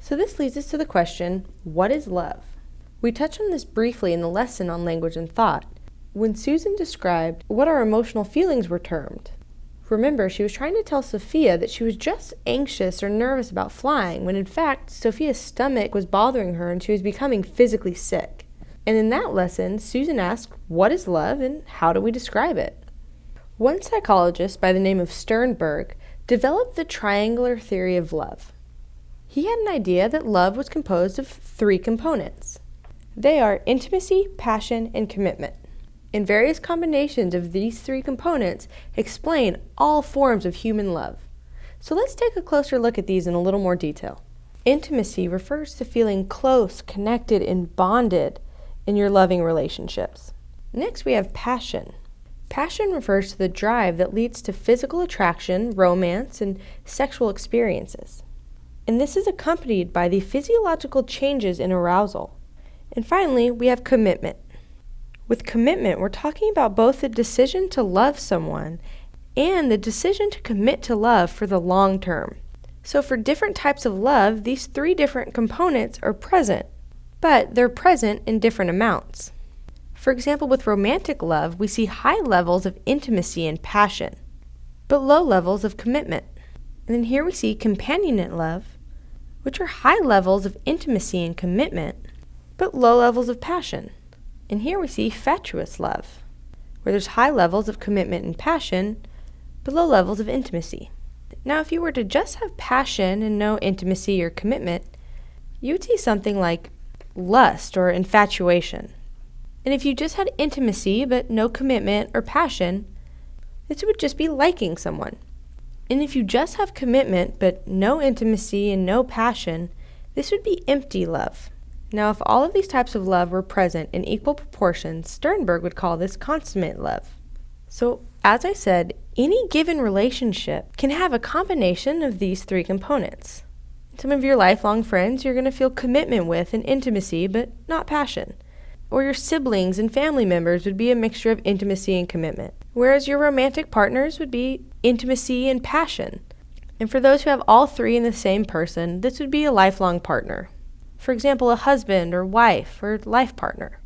So this leads us to the question, what is love? We touched on this briefly in the lesson on language and thought, when Susan described what our emotional feelings were termed. Remember, she was trying to tell Sophia that she was just anxious or nervous about flying, when in fact, Sophia's stomach was bothering her and she was becoming physically sick. And in that lesson, Susan asked, what is love and how do we describe it? One psychologist by the name of Sternberg developed the triangular theory of love. He had an idea that love was composed of 3 components. They are intimacy, passion, and commitment. And various combinations of these 3 components explain all forms of human love. So let's take a closer look at these in a little more detail. Intimacy refers to feeling close, connected, and bonded in your loving relationships. Next, we have passion. Passion refers to the drive that leads to physical attraction, romance, and sexual experiences. And this is accompanied by the physiological changes in arousal. And finally, we have commitment. With commitment, we're talking about both the decision to love someone and the decision to commit to love for the long term. So for different types of love, these 3 different components are present, but they're present in different amounts. For example, with romantic love, we see high levels of intimacy and passion, but low levels of commitment. And then here we see companionate love, which are high levels of intimacy and commitment, but low levels of passion. And here we see fatuous love, where there's high levels of commitment and passion, but low levels of intimacy. Now, if you were to just have passion and no intimacy or commitment, you would see something like lust or infatuation. And if you just had intimacy but no commitment or passion, this would just be liking someone. And if you just have commitment but no intimacy and no passion, this would be empty love. Now, if all of these types of love were present in equal proportions, Sternberg would call this consummate love. So, as I said, any given relationship can have a combination of these 3 components. Some of your lifelong friends you're going to feel commitment with and intimacy, but not passion. Or your siblings and family members would be a mixture of intimacy and commitment, whereas your romantic partners would be intimacy and passion. And for those who have all 3 in the same person, this would be a lifelong partner. For example, a husband or wife or life partner.